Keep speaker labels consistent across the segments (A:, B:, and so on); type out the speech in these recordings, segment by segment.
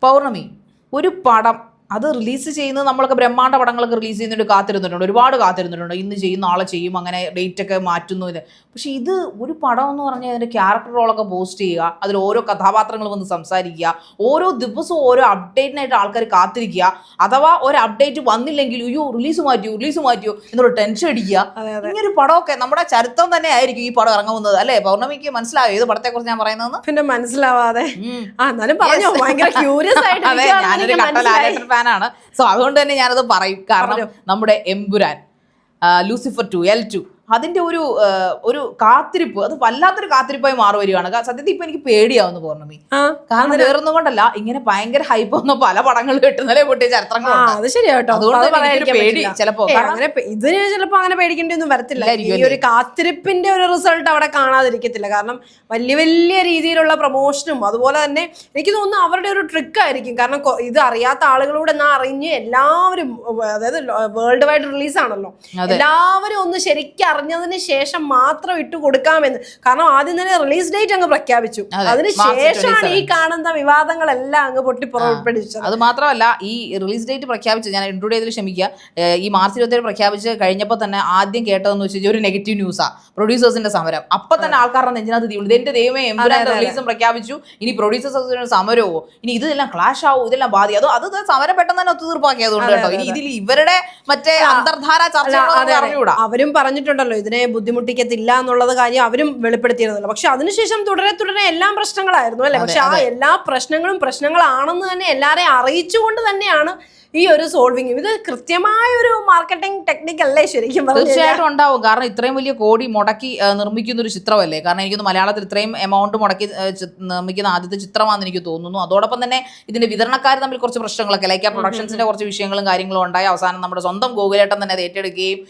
A: പൗർണമി ഒരു പടം അത് റിലീസ് ചെയ്യുന്നത് നമ്മളൊക്കെ ബ്രഹ്മാണ്ഡ പടങ്ങളൊക്കെ റിലീസ് ചെയ്യുന്നതിന് കാത്തിരുന്നിട്ടുണ്ട്, ഒരുപാട് കാത്തിരുന്നിട്ടുണ്ട്. ഇന്ന് ചെയ്യും നാളെ ചെയ്യും അങ്ങനെ ഡേറ്റ് ഒക്കെ മാറ്റുന്നു ഇത്. പക്ഷെ ഇത് ഒരു പടം എന്ന് പറഞ്ഞാൽ അതിൻ്റെ ക്യാരക്ടർ റോളൊക്കെ പോസ്റ്റ് ചെയ്യുക, അതിൽ ഓരോ കഥാപാത്രങ്ങൾ വന്ന് സംസാരിക്കുക, ഓരോ ദിവസവും ഓരോ അപ്ഡേറ്റിനായിട്ട് ആൾക്കാർ കാത്തിരിക്കുക. അഥവാ ഒരു അപ്ഡേറ്റ് വന്നില്ലെങ്കിൽ അയ്യോ റിലീസ് മാറ്റിയോ എന്നൊരു ടെൻഷൻ അടിക്കുക. ഇങ്ങനൊരു പടമൊക്കെ നമ്മുടെ ചരിത്രം തന്നെ ആയിരിക്കും ഈ പടം ഇറങ്ങുന്നത് അല്ലേ? പൗർണമിക്ക് മനസ്സിലായോ ഏത് പടത്തെ കുറിച്ച് ഞാൻ പറയുന്നത്?
B: പിന്നെ മനസ്സിലാവാതെ
A: ഞാനൊരു കട്ട ലാലേട്ടൻ ഫാനാണ്. സോ അതുകൊണ്ട് തന്നെ ഞാനത് പറയും. കാരണം നമ്മുടെ എമ്പുരാൻ ലൂസിഫർ 2 L2 അതിന്റെ ഒരു കാത്തിരിപ്പ്, അത് വല്ലാത്തൊരു കാത്തിരിപ്പായി മാറി വരികയാണ്. സത്യത്തിൽ ഇപ്പൊ എനിക്ക് പേടിയാവുന്നു പൗർണമി. കാരണം വേറൊന്നും കൊണ്ടല്ല, ഇങ്ങനെ ഭയങ്കര ഹൈപ്പ് വന്ന പല പടങ്ങൾ കിട്ടുന്നതിനെ പൊട്ടിയ ചരിത്രങ്ങളുണ്ട്. അതുകൊണ്ട് പേടി ചിലപ്പോ
B: ഇതിന് ചിലപ്പോ അങ്ങനെ പേടിക്കേണ്ടിയൊന്നും വരത്തില്ല. ഈ ഒരു കാത്തിരിപ്പിന്റെ ഒരു റിസൾട്ട് അവിടെ കാണാതിരിക്കത്തില്ല. കാരണം വലിയ വലിയ രീതിയിലുള്ള പ്രൊമോഷനും അതുപോലെ തന്നെ എനിക്ക് തോന്നുന്നു അവരുടെ ഒരു ട്രിക്ക് ആയിരിക്കും. കാരണം ഇത് അറിയാത്ത ആളുകളോട് എന്നാ അറിഞ്ഞ് എല്ലാവരും, അതായത് വേൾഡ് വൈഡ് റിലീസാണല്ലോ, എല്ലാവരും ഒന്ന് ശരിക്കും അറിഞ്ഞതിന് ശേഷം മാത്രം ഇട്ട് കൊടുക്കാമെന്ന്. കാരണം ആദ്യം തന്നെ റിലീസ് ഡേറ്റ് അങ്ങ് പ്രഖ്യാപിച്ചു, അതിനുശേഷമാണ് ഈ കാണുന്ന വിവാദങ്ങളെല്ലാം അങ്ങ് പൊട്ടിപ്പുറപ്പെടുവിച്ചത്.
A: അത് മാത്രമല്ല, ഈ റിലീസ് ഡേറ്റ് പ്രഖ്യാപിച്ചു, ഞാൻ ഇൻട്രൊഡ്യൂസ് ചെയ്തതിൽ ക്ഷമിക്കുക, ഈ മാർച്ച് 27 പ്രഖ്യാപിച്ച് കഴിഞ്ഞപ്പോൾ തന്നെ ആദ്യം കേട്ടതെന്ന് വെച്ചാൽ ഒരു നെഗറ്റീവ് ന്യൂസാ, പ്രൊഡ്യൂസേഴ്സിന്റെ സമരം. അപ്പൊ തന്നെ ആൾക്കാരുടെ നെഞ്ചിനകത്ത് തീരുന്നു, എന്റെ ദൈവമേ എമ്പുരാൻ റിലീസും പ്രഖ്യാപിച്ചു, ഇനി പ്രൊഡ്യൂസേഴ്സ് സമരമോ, ഇനി ഇതെല്ലാം ക്ലാഷ് ആവും, ഇതെല്ലാം ബാധിക്കും. അത് സമരം പെട്ടെന്ന് തന്നെ ഒത്തുതീർപ്പാക്കിയതുകൊണ്ട് കേട്ടോ. ഇനി ഇതിൽ ഇവരുടെ മറ്റേ അന്തർധാര ചർച്ചകളൊന്നും അറിഞ്ഞുകൂടാ.
B: അവരും പറഞ്ഞിട്ടുണ്ടല്ലോ ഇതിനെ ബുദ്ധിമുട്ടിക്കത്തില്ല എന്നുള്ളത് കാര്യം അവരും വെളിപ്പെടുത്തിയിരുന്നല്ലോ. പക്ഷെ അതിനുശേഷം തുടരെ എല്ലാം പ്രശ്നങ്ങളായിരുന്നു അല്ലെ? പക്ഷെ ആ എല്ലാ പ്രശ്നങ്ങളാണെന്ന് തന്നെ എല്ലാരെയും അറിയിച്ചുകൊണ്ട് തന്നെയാണ് ഈ ഒരു സോൾവിങ്. ഇത് കൃത്യമായ ഒരു മാർക്കറ്റിംഗ് ടെക്നിക് അല്ലേ ശരിക്കും?
A: തീർച്ചയായിട്ടും ഉണ്ടാവും. കാരണം ഇത്രയും വലിയ കോടി മുടക്കി നിർമ്മിക്കുന്ന ഒരു ചിത്രമല്ലേ. കാരണം എനിക്കൊന്ന് മലയാളത്തിൽ ഇത്രയും എമൗണ്ട് മുടക്കി നിർമ്മിക്കുന്ന ആദ്യത്തെ ചിത്രമാണെന്ന് എനിക്ക് തോന്നുന്നു. അതോടൊപ്പം തന്നെ ഇതിന്റെ വിതരണക്കാർ തമ്മിൽ കുറച്ച് പ്രശ്നങ്ങളൊക്കെ, ലൈക്ക പ്രൊഡക്ഷൻസിന്റെ കുറച്ച് വിഷയങ്ങളും കാര്യങ്ങളും ഉണ്ടായി. അവസാനം നമ്മുടെ സ്വന്തം ഗോകുലേട്ടൻ തന്നെ അത് ഏറ്റെടുക്കുകയും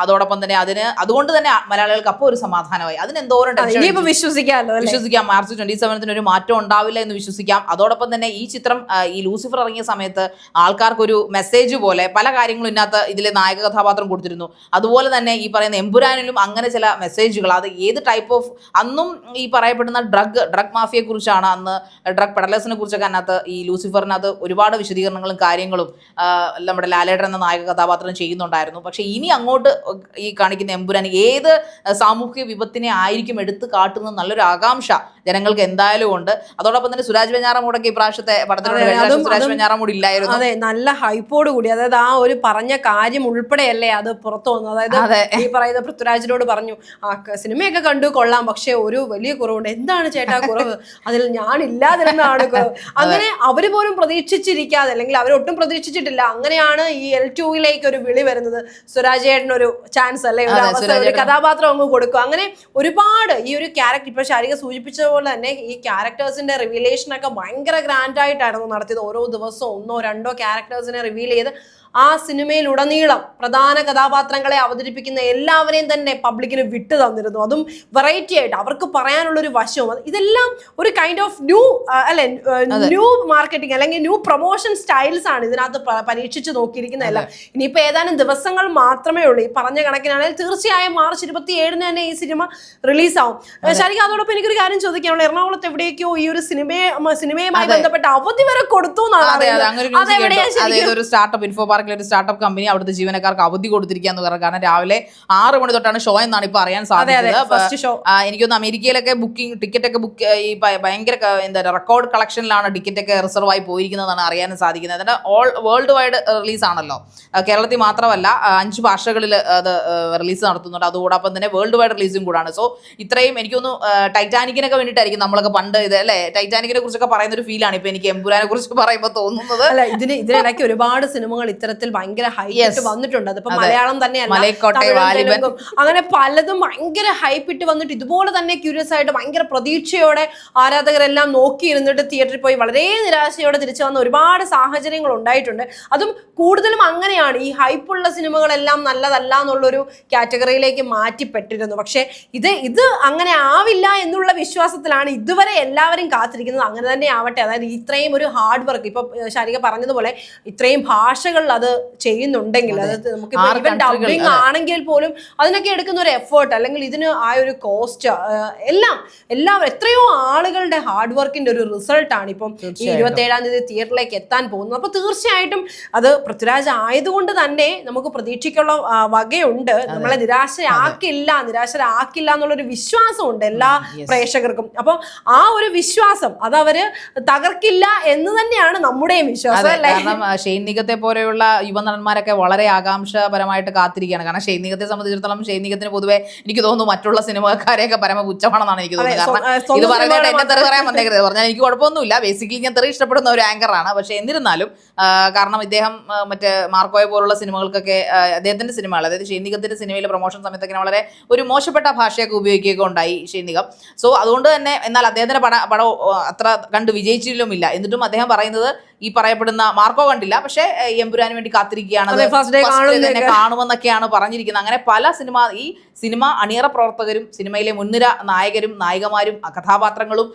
A: അതോടൊപ്പം തന്നെ അതുകൊണ്ട് തന്നെ മലയാളികൾക്ക് അപ്പോൾ ഒരു സമാധാനമായി. അതിനെന്തോരം വിശ്വസിക്കാം. മാർച്ച് 27 ഒരു മാറ്റം ഉണ്ടാവില്ല എന്ന് വിശ്വസിക്കാം. അതോടൊപ്പം തന്നെ ഈ ചിത്രം ഈ ലൂസിഫർ ഇറങ്ങിയ സമയത്ത് ആൾക്കാർക്ക് ഒരു മെസ്സേജ് പോലെ പല കാര്യങ്ങളും ഇതിനകത്ത് ഇതിലെ നായക കഥാപാത്രം കൊടുത്തിരുന്നു. അതുപോലെ തന്നെ ഈ പറയുന്ന എമ്പുരാനിലും അങ്ങനെ ചില മെസ്സേജുകൾ, അത് ഏത് ടൈപ്പ് ഓഫ്, അന്നും ഈ പറയപ്പെടുന്ന ഡ്രഗ് മാഫിയെ കുറിച്ചാണ്, അന്ന് ഡ്രഗ് പെഡലേഴ്സിനെ കുറിച്ചൊക്കെ അതിനകത്ത് ഈ ലൂസിഫറിനകത്ത് ഒരുപാട് വിശദീകരണങ്ങളും കാര്യങ്ങളും നമ്മുടെ ലാലേട്ടൻ എന്ന നായക കഥാപാത്രം ചെയ്യുന്നുണ്ടായിരുന്നു. പക്ഷെ ഇനി അങ്ങോട്ട് ഈ കാണിക്കുന്ന എമ്പുരാൻ ഏത് സാമൂഹിക വിപത്തിനെ ആയിരിക്കും എടുത്തു കാട്ടുന്നത് നല്ലൊരു ആകാംക്ഷ ജനങ്ങൾക്ക് എന്തായാലും ഉണ്ട്. അതോടൊപ്പം തന്നെ സുരാജ് വെഞ്ഞാറമൂടൊക്കെ ഈ പ്രാവശ്യത്തെ പടത്തിനോട് സുരാജ് വെഞ്ഞാറമൂട് ഇല്ലായിരുന്നു.
B: അതെ, നല്ല ഹൈപ്പോട് കൂടി, അതായത് ആ ഒരു പറഞ്ഞ കാര്യം ഉൾപ്പെടെയല്ലേ അത് പുറത്തു വന്നു. അതായത് ഈ പറയുന്ന പൃഥ്വിരാജിനോട് പറഞ്ഞു, ആ സിനിമയൊക്കെ കണ്ടു കൊള്ളാം, പക്ഷെ ഒരു വലിയ കുറവുണ്ട്. എന്താണ് ചേട്ടാ കുറവ്? അതിൽ ഞാൻ ഇല്ലാതിരുന്നാണ് കുറവ്. അങ്ങനെ അവര് പോലും പ്രതീക്ഷിച്ചിരിക്കാതെ, അല്ലെങ്കിൽ അവരൊട്ടും പ്രതീക്ഷിച്ചിട്ടില്ല, അങ്ങനെയാണ് ഈ L2 ഒരു വിളി വരുന്നത്. സുരാജ് ചേട്ടനൊരു ചാൻസ് അല്ലെ, ഒരു അവസരം, ഒരു കഥാപാത്രം അങ്ങ് കൊടുക്കും. അങ്ങനെ ഒരുപാട് ഈ ഒരു ക്യാരക്ടർ, ഇപ്പൊ ശാരിക സൂചിപ്പിച്ചതുപോലെ തന്നെ ഈ ക്യാരക്ടേഴ്സിന്റെ റിവീലേഷൻ ഒക്കെ ഭയങ്കര ഗ്രാൻഡ് ആയിട്ടായിരുന്നു നടത്തിയത്. ഓരോ ദിവസവും 1-2 ക്യാരക്ടേഴ്സിനെ റിവീൽ ചെയ്ത് ആ സിനിമയിലുടനീളം പ്രധാന കഥാപാത്രങ്ങളെ അവതരിപ്പിക്കുന്ന എല്ലാവരെയും തന്നെ പബ്ലിക്കിന് വിട്ടു തന്നിരുന്നു. അതും വെറൈറ്റി ആയിട്ട് അവർക്ക് പറയാനുള്ളൊരു വശവും. ഇതെല്ലാം ഒരു കൈൻഡ് ഓഫ് ന്യൂ മാർക്കറ്റിംഗ് അല്ലെങ്കിൽ ന്യൂ പ്രൊമോഷൻ സ്റ്റൈൽസ് ആണ് ഇതിനകത്ത് പരീക്ഷിച്ച് നോക്കിയിരിക്കുന്നതെല്ലാം. ഇനിയിപ്പോൾ ഏതാനും ദിവസങ്ങൾ മാത്രമേ ഉള്ളൂ. ഈ പറഞ്ഞ കണക്കിനാണെങ്കിൽ തീർച്ചയായും മാർച്ച് 27 തന്നെ ഈ സിനിമ റിലീസാവും. ശരിക്കും അതോടൊപ്പം എനിക്കൊരു കാര്യം ചോദിക്കാനുള്ളൂ, എറണാകുളത്ത് എവിടെയൊക്കെയോ ഈ ഒരു സിനിമയുമായി ബന്ധപ്പെട്ട് അവധി വരെ കൊടുത്തു
A: എന്നാണ് ഒരു സ്റ്റാർട്ടപ്പ് കമ്പനി അവിടുത്തെ ജീവനക്കാർക്ക് അവധി കൊടുത്തിരിക്കാന്ന് പറഞ്ഞു. കാരണം രാവിലെ 6 മണി തൊട്ടാണ് ഷോ എന്നാണ് ഇപ്പൊ അറിയാൻ സാധിച്ചത്. എനിക്കൊന്ന് അമേരിക്കയിലൊക്കെ ടിക്കറ്റ് ഒക്കെ ബുക്ക് ഈ ഭയങ്കര എന്താ റെക്കോർഡ് കളക്ഷനിലാണ് ടിക്കറ്റ് ഒക്കെ റിസർവ് ആയി പോയിരിക്കുന്നതാണ് അറിയാനും സാധിക്കുന്നത്. അതിന്റെ വേൾഡ് വൈഡ് റിലീസ് ആണല്ലോ, കേരളത്തിൽ മാത്രമല്ല 5 ഭാഷകളിൽ അത് റിലീസ് നടത്തുന്നുണ്ട്. അതോടൊപ്പം തന്നെ വേൾഡ് വൈഡ് റിലീസും കൂടാണ്. സോ ഇത്രയും എനിക്കൊന്ന് ടൈറ്റാനിക്കിനൊക്കെ വേണ്ടിയിട്ടായിരിക്കും നമ്മളൊക്കെ പണ്ട് ഇത് അല്ലെ, ടൈറ്റാനിക്കിനെ കുറിച്ചൊക്കെ പറയുന്ന ഒരു ഫീലാണ് ഇപ്പൊ എനിക്ക് എമ്പുരാനെ കുറിച്ച് പറയുമ്പോൾ തോന്നുന്നത്.
B: ഇതിനിടയ്ക്ക് ഒരുപാട് സിനിമകൾ ഇത്തരത്തിൽ ഭയങ്കര ഹൈപ്പ് വന്നിട്ടുണ്ട്. അതിപ്പോ മലയാളം തന്നെയല്ല, അങ്ങനെ പലതും ഭയങ്കര ഹൈപ്പ് ഇട്ട് വന്നിട്ട് ഇതുപോലെ തന്നെ ക്യൂരിയസ് ആയിട്ട് ഭയങ്കര പ്രതീക്ഷയോടെ ആരാധകരെല്ലാം നോക്കിയിരുന്നിട്ട് തിയേറ്ററിൽ പോയി വളരെ നിരാശയോടെ തിരിച്ചു വന്ന ഒരുപാട് സാഹചര്യങ്ങൾ ഉണ്ടായിട്ടുണ്ട്. അതും കൂടുതലും അങ്ങനെയാണ്. ഈ ഹൈപ്പുള്ള സിനിമകളെല്ലാം നല്ലതല്ല എന്നുള്ളൊരു കാറ്റഗറിയിലേക്ക് മാറ്റിപ്പെട്ടിരുന്നു. പക്ഷെ ഇത് അങ്ങനെ ആവില്ല എന്നുള്ള വിശ്വാസത്തിലാണ് ഇതുവരെ എല്ലാവരും കാത്തിരിക്കുന്നത്. അങ്ങനെ തന്നെ ആവട്ടെ. അതായത് ഇത്രയും ഒരു ഹാർഡ് വർക്ക്, ഇപ്പൊ ശാരിക പറഞ്ഞതുപോലെ ഇത്രയും ഭാഷകളിൽ അത് ചെയ്യുന്നുണ്ടെങ്കിൽ, അതായത് നമുക്ക് ഡബിങ് ആണെങ്കിൽ പോലും അതിനൊക്കെ എടുക്കുന്ന ഒരു എഫേർട്ട്, അല്ലെങ്കിൽ ഇതിന് ആ ഒരു കോസ്റ്റ്, എല്ലാം എത്രയോ ആളുകളുടെ ഹാർഡ് വർക്കിന്റെ ഒരു റിസൾട്ടാണ് ഇപ്പം ഈ 27-ാം തീയതി തിയേറ്ററിലേക്ക് എത്താൻ പോകുന്നത്. അപ്പൊ തീർച്ചയായിട്ടും അത് പൃഥ്വിരാജ് ആയതുകൊണ്ട് തന്നെ നമുക്ക് പ്രതീക്ഷയ്ക്കുള്ള വകയുണ്ട്. നമ്മളെ നിരാശരാക്കില്ല എന്നുള്ളൊരു വിശ്വാസമുണ്ട് എല്ലാ പ്രേക്ഷകർക്കും. അപ്പൊ ആ ഒരു വിശ്വാസം അത് അവര് തകർക്കില്ല എന്ന് തന്നെയാണ് നമ്മുടെയും വിശ്വാസം, അല്ലേ?
A: കാരണം ഷെയ്ൻ നിഗത്തെ പോലെയുള്ള യുവനടന്മാരൊക്കെ വളരെ ആകാംക്ഷാപരമായിട്ട് കാത്തിരിക്കുകയാണ്. കാരണം ഷെയ്ൻ നിഗത്തെ സംബന്ധിച്ചിടത്തോളം ഷെയ്ൻ നിഗത്തിന് പൊതുവെ എനിക്ക് തോന്നുന്നു മറ്റുള്ള സിനിമക്കാരെയൊക്കെ പരമ പുച്ഛമാണെന്നാണ് എനിക്ക് തോന്നുന്നത്. കാരണം ഇത് പറയുന്നത് എന്നെ തെറി പറയാൻ വന്നേക്കരുത്, പറഞ്ഞാൽ എനിക്ക് കുഴപ്പമൊന്നുമില്ല, ബേസിക്കലി ഞാൻ തെറി ഇഷ്ടപ്പെടുന്ന ഒരു ആങ്കറാണ്. പക്ഷെ എന്നിരുന്നാലും കാരണം ഇദ്ദേഹം മറ്റേ മാർക്കോയെ പോലുള്ള സിനിമകൾക്കൊക്കെ അദ്ദേഹത്തിന്റെ സിനിമകൾ, അതായത് ഷെയ്ൻ നിഗത്തിന്റെ സിനിമയിലെ പ്രൊമോഷൻ സമയത്തൊക്കെ വളരെ ഒരു മോശപ്പെട്ട ഭാഷയൊക്കെ ഉപയോഗിക്കുകയൊക്കെ ഉണ്ടായി ഷെയ്ൻ നിഗം. സോ അതുകൊണ്ട് തന്നെ എന്നാൽ അദ്ദേഹത്തിന്റെ പടം അത്ര കണ്ട് വിജയിച്ചിട്ടുമില്ല. എന്നിട്ടും അദ്ദേഹം പറയുന്നത് ഈ പറയപ്പെടുന്ന മാർക്കോ കണ്ടില്ല, പക്ഷെ എമ്പുരാന് വേണ്ടി കാത്തിരിക്കുകയാണ്, തന്നെ കാണുമെന്നൊക്കെയാണ് പറഞ്ഞിരിക്കുന്നത്. അങ്ങനെ പല സിനിമ അണിയറ പ്രവർത്തകരും സിനിമയിലെ മുൻനിര നായകരും നായികമാരും കഥാപാത്രങ്ങളും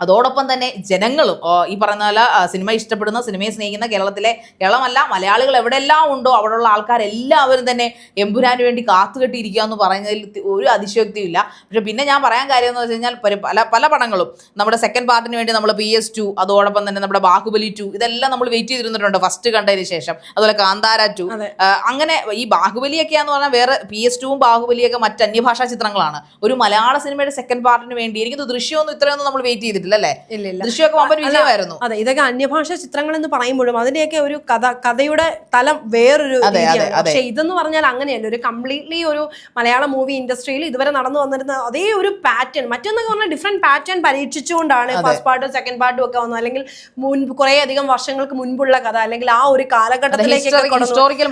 A: അതോടൊപ്പം തന്നെ ജനങ്ങളും ഈ പറയുന്ന പോലെ സിനിമ ഇഷ്ടപ്പെടുന്ന, സിനിമയെ സ്നേഹിക്കുന്ന കേരളമല്ല മലയാളികൾ എവിടെയെല്ലാം ഉണ്ടോ അവിടെയുള്ള ആൾക്കാരെല്ലാവരും തന്നെ എമ്പുരാന് വേണ്ടി കാത്തുകെട്ടിയിരിക്കുക എന്ന് പറയുന്നതിൽ ഒരു അതിശയോക്തിയില്ല. പക്ഷെ പിന്നെ ഞാൻ പറയാൻ കാര്യം എന്ന് വെച്ച് കഴിഞ്ഞാൽ പല പടങ്ങളും നമ്മുടെ സെക്കൻഡ് പാർട്ടിന് വേണ്ടി നമ്മൾ PS2, അതോടൊപ്പം തന്നെ നമ്മുടെ ബാഹുബലി 2 ഇതെല്ലാം നമ്മൾ വെയിറ്റ് ചെയ്തിരുന്നിട്ടുണ്ട് ഫസ്റ്റ് കണ്ടതിന് ശേഷം. അതുപോലെ കാന്താര 2, അങ്ങനെ ഈ ബാഹുബലിയൊക്കെയാന്ന് പറഞ്ഞാൽ വേറെ PS2-ഉം ബാഹുബലിയൊക്കെ മറ്റ് അന്യഭാഷാ ചിത്രങ്ങളാണ്. ഒരു മലയാള സിനിമയുടെ സെക്കൻഡ് പാർട്ടിന് വേണ്ടി എനിക്ക് ദൃശ്യമൊന്നും ഇത്രയൊന്നും നമ്മൾ വെയിറ്റ് ചെയ്തിട്ടില്ല. വിജയമായിരുന്നു.
B: അതെ, ഇതൊക്കെ അന്യഭാഷ ചിത്രങ്ങൾ എന്ന് പറയുമ്പോഴും അതിന്റെയൊക്കെ ഒരു കഥയുടെ തലം വേറൊരു രീതിയാണ്. പക്ഷെ ഇതെന്ന് പറഞ്ഞാൽ അങ്ങനെയല്ല, ഒരു കംപ്ലീറ്റ്ലി ഒരു മലയാള മൂവി ഇൻഡസ്ട്രിയിൽ ഇതുവരെ നടന്നു വന്നിരുന്ന അതേ ഒരു പാറ്റേൺ, മറ്റൊന്നൊക്കെ പറഞ്ഞാൽ ഡിഫറെന്റ് പാറ്റേൺ പരീക്ഷിച്ചുകൊണ്ടാണ് ഫസ്റ്റ് പാർട്ടും സെക്കൻഡ് പാർട്ടും ഒക്കെ വന്നത്. അല്ലെങ്കിൽ കുറെ അധികം വർഷങ്ങൾക്ക് മുൻപുള്ള കഥ, അല്ലെങ്കിൽ ആ ഒരു കാലഘട്ടത്തിലേക്ക് ഹിസ്റ്റോറിക്കൽ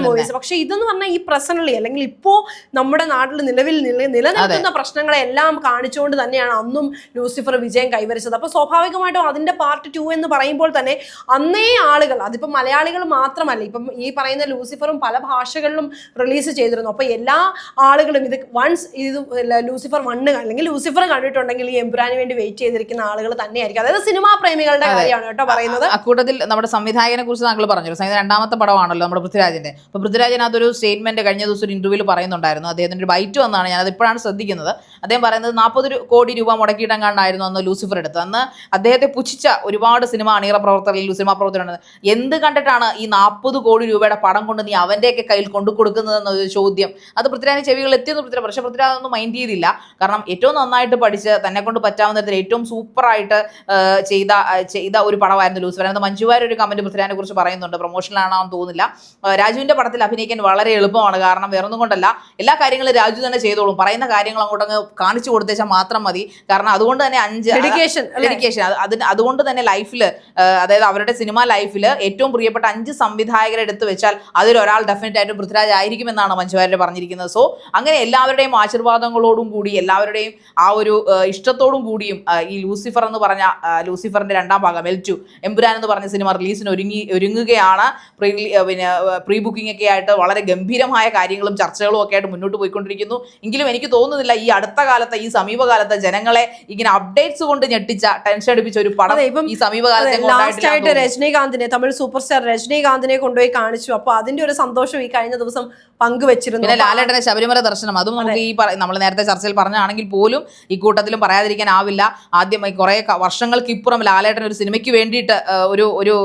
B: മൂവീസ്. പക്ഷെ ഇതെന്ന് പറഞ്ഞാൽ ഈ പ്രസന്റലി അല്ലെങ്കിൽ ഇപ്പോ നമ്മുടെ നാട്ടിൽ നിലനിൽക്കുന്ന പ്രശ്നങ്ങളെ എല്ലാം കാണിച്ചുകൊണ്ട് തന്നെയാണ് അന്നും ലൂസിഫർ വിജയം കൈവരിച്ചത്. അപ്പൊ സ്വാഭാവികമായിട്ടും അതിന്റെ പാർട്ട് 2 എന്ന് പറയുമ്പോൾ തന്നെ അന്നേ ആളുകൾ, അതിപ്പോ മലയാളികൾ മാത്രമല്ല, ഇപ്പം ഈ പറയുന്ന ലൂസിഫറും പല ഭാഷകളിലും റിലീസ് ചെയ്തിരുന്നു. അപ്പൊ എല്ലാ ആളുകളും ഇത് ലൂസിഫർ 1 അല്ലെങ്കിൽ ലൂസിഫർ കണ്ടിട്ടുണ്ടെങ്കിൽ ഈ എമ്പുരാന് വേണ്ടി വെയിറ്റ് ചെയ്തിരിക്കുന്ന ആളുകൾ തന്നെയായിരിക്കും. അതായത് സിനിമാ പ്രേമികളുടെ കാര്യമാണ് കേട്ടോ പറയുന്നത്.
A: അക്കൂട്ടത്തിൽ നമ്മുടെ സംവിധായകനെ കുറിച്ച് താങ്കൾ പറഞ്ഞല്ലോ, രണ്ടാമത്തെ പടമാണല്ലോ നമ്മുടെ പൃഥ്വിരാജിന്റെ. അപ്പൊ പൃഥ്വിരാജൻ അതൊരു സ്റ്റേറ്റ്മെന്റ് കഴിഞ്ഞ ദിവസം ഒരു ഇന്റർവ്യൂവിൽ പറയുന്നുണ്ടായിരുന്നു. അദ്ദേഹത്തിന്റെ ഒരു ബൈറ്റ് വന്നാണ്, ഞാനത് ഇപ്പോഴാണ് ശ്രദ്ധിക്കുന്നത്. അദ്ദേഹം പറയുന്നത് 40 കോടി രൂപ മുടക്കിയിട്ടെങ്ങാണ്ടായിരുന്നു അന്ന് ലൂസിഫർ എടുത്തത്. അന്ന് അദ്ദേഹത്തെ പുച്ഛിച്ച ഒരുപാട് സിനിമാ പ്രവർത്തകരുണ്ട്. എന്ത് കണ്ടിട്ടാണ് ഈ 40 കോടി രൂപയുടെ പടം കൊണ്ട് നീ അവന്റെയൊക്കെ കയ്യിൽ കൊണ്ടു കൊടുക്കുന്നതെന്നൊരു ചോദ്യം അത് പൃഥ്വിരാജിന്റെ ചെവികൾ എത്തിയെന്ന് പക്ഷെ പൃഥ്വിരാജ് അതൊന്നും മൈൻഡ് ചെയ്തില്ല. കാരണം ഏറ്റവും നന്നായിട്ട് പഠിച്ച് തന്നെ കൊണ്ട് പറ്റാവുന്ന തരത്തിൽ ഏറ്റവും സൂപ്പറായിട്ട് ചെയ്ത ഒരു പടമായിരുന്നു ലൂസിഫർ. അതിനകത്ത് മഞ്ജു വാര്യർ ഒരു കമന്റ് പൃഥ്വിരാജിനെ കുറിച്ച് പറയുന്നുണ്ട്, പ്രൊമോഷനിലാണെന്ന് തോന്നുന്നില്ല. രാജുവിന്റെ പടത്തിൽ അഭിനയിക്കാൻ വളരെ എളുപ്പമാണ്, കാരണം വേറൊന്നും കൊണ്ടല്ല, എല്ലാ കാര്യങ്ങളും രാജു തന്നെ ചെയ്തോളും, പറയുന്ന കാര്യങ്ങൾ അങ്ങോട്ടങ്ങ് കാണിച്ചു കൊടുത്തേച്ചാൽ മാത്രം മതി. കാരണം അതുകൊണ്ട് തന്നെ ഡെഡിക്കേഷൻ അതുകൊണ്ട് തന്നെ ലൈഫില്, അതായത് അവരുടെ സിനിമ ലൈഫില് ഏറ്റവും പ്രിയപ്പെട്ട 5 സംവിധായകരെ എടുത്തു വെച്ചാൽ അതിലൊരാൾ ഡെഫിനറ്റ് ആയിട്ടും പൃഥ്വിരാജ് ആയിരിക്കും എന്നാണ് മഞ്ജു വാര്യർ പറഞ്ഞിരിക്കുന്നത്. സോ അങ്ങനെ എല്ലാവരുടെയും ആശീർവാദങ്ങളോടും കൂടി, എല്ലാവരുടെയും ആ ഒരു ഇഷ്ടത്തോടും കൂടിയും ഈ ലൂസിഫർ എന്ന് പറഞ്ഞ ലൂസിഫറിന്റെ 2ാം ഭാഗം L2 എമ്പുരാൻ എന്ന് പറഞ്ഞ സിനിമ റിലീസിന് ഒരുങ്ങുകയാണ്. പ്രീ ബുക്കിംഗ് ഒക്കെ ആയിട്ട് വളരെ ഗംഭീരമായ കാര്യങ്ങളും ചർച്ചകളും ഒക്കെ ആയിട്ട് മുന്നോട്ട് പോയിക്കൊണ്ടിരിക്കുന്നു. എങ്കിലും എനിക്ക് തോന്നുന്നില്ല ഈ അടുത്ത കാലത്ത്, ഈ സമീപകാലത്ത് ജനങ്ങളെ ഇങ്ങനെ അപ്ഡേറ്റ്സ് കൊണ്ട് ഞെട്ടിച്ച, ടെൻഷൻ അടിപ്പിച്ച ഒരു പടം ഈ സമീപകാലത്തെ
B: രജനീകാന്തിനെ, തമിഴ് സൂപ്പർ സ്റ്റാർ രജനീകാന്തിനെ കൊണ്ടുപോയി കാണിച്ചു. അപ്പൊ അതിന്റെ ഒരു സന്തോഷം ഈ കഴിഞ്ഞ ദിവസം പങ്കുവെച്ചിരുന്നു.
A: പിന്നെ ലാലേട്ടന്റെ ശബരിമല ദർശനം, അതും നമുക്ക് ഈ നമ്മൾ നേരത്തെ ചർച്ചയിൽ പറഞ്ഞാണെങ്കിൽ പോലും ഈ കൂട്ടത്തിലും പറയാതിരിക്കാനാവില്ല. ആദ്യമായി കുറെ വർഷങ്ങൾക്ക് ഇപ്പുറം ലാലേട്ടൻ ഒരു സിനിമയ്ക്ക് വേണ്ടിയിട്ട് ഒരു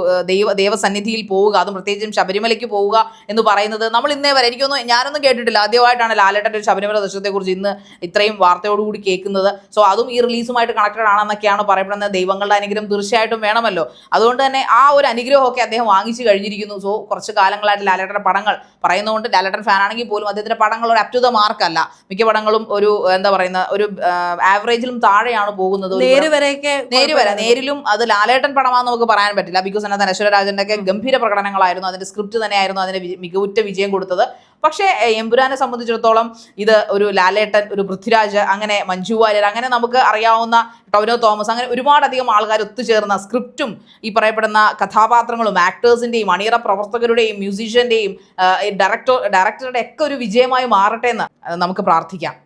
A: ദേവസന്നിധിയിൽ പോവുക, അതും പ്രത്യേകിച്ചും ശബരിമലയ്ക്ക് പോവുക എന്ന് പറയുന്നത് നമ്മൾ ഇന്നേ വരെ ഞാനൊന്നും കേട്ടിട്ടില്ല. ആദ്യമായിട്ടാണ് ലാലേട്ടന്റെ ഒരു ശബരിമല ദർശനത്തെ കുറിച്ച് ഇന്ന് ഇത്രയും വാർത്തയോടുകൂടി കേൾക്കുന്നത്. സോ അതും ഈ റിലീസുമായിട്ട് കണക്റ്റഡ് ആണെന്നൊക്കെയാണ് പറയപ്പെടുന്നത്. ദൈവങ്ങളുടെ അനുഗ്രഹം തീർച്ചയായിട്ടും വേണമല്ലോ. അതുകൊണ്ട് തന്നെ ആ ഒരു അനുഗ്രഹമൊക്കെ അദ്ദേഹം വാങ്ങിച്ചു കഴിഞ്ഞിരിക്കുന്നു. സോ കുറച്ച് കാലങ്ങളായിട്ട് ലാലേട്ടന്റെ പടങ്ങൾ പറയുന്നതുകൊണ്ട്, ലാലേട്ടൻ ഫാൻ ആണെങ്കിൽ പോലും അദ്ദേഹത്തിന്റെ പടങ്ങൾ ഒരു അപ് ടു ദ മാർക്കല്ല. മിക്ക പടങ്ങളും ഒരു എന്താ പറയുന്ന ഒരു ആവറേജിലും താഴെയാണ് പോകുന്നത്. നേരിലും അത് ലാലേട്ടൻ പടമാണെന്ന് നമുക്ക് പറയാൻ പറ്റില്ല. ബിക്കോസ് അതിനകത്ത് അനശ്വര രാജന്റെ ഒക്കെ ഗംഭീര പ്രകടനങ്ങളായിരുന്നു, അതിന്റെ സ്ക്രിപ്റ്റ് തന്നെയായിരുന്നു അതിന് മികവുറ്റ വിജയം കൊടുത്തത്. പക്ഷേ എമ്പുരാനെ സംബന്ധിച്ചിടത്തോളം ഇത് ഒരു ലാലേട്ടൻ, ഒരു പൃഥ്വിരാജ്, അങ്ങനെ മഞ്ജു വാര്യർ, അങ്ങനെ നമുക്ക് അറിയാവുന്ന ടൊവിനോ തോമസ്, അങ്ങനെ ഒരുപാടധികം ആൾക്കാർ ഒത്തുചേർന്ന സ്ക്രിപ്റ്റും ഈ പറയപ്പെടുന്ന കഥാപാത്രങ്ങളും ആക്ടേഴ്സിന്റെയും അണിയറ പ്രവർത്തകരുടെയും മ്യൂസീഷ്യന്റെയും ഡയറക്ടറുടെ ഒക്കെ ഒരു വിജയമായി മാറട്ടെ എന്ന് നമുക്ക് പ്രാർത്ഥിക്കാം.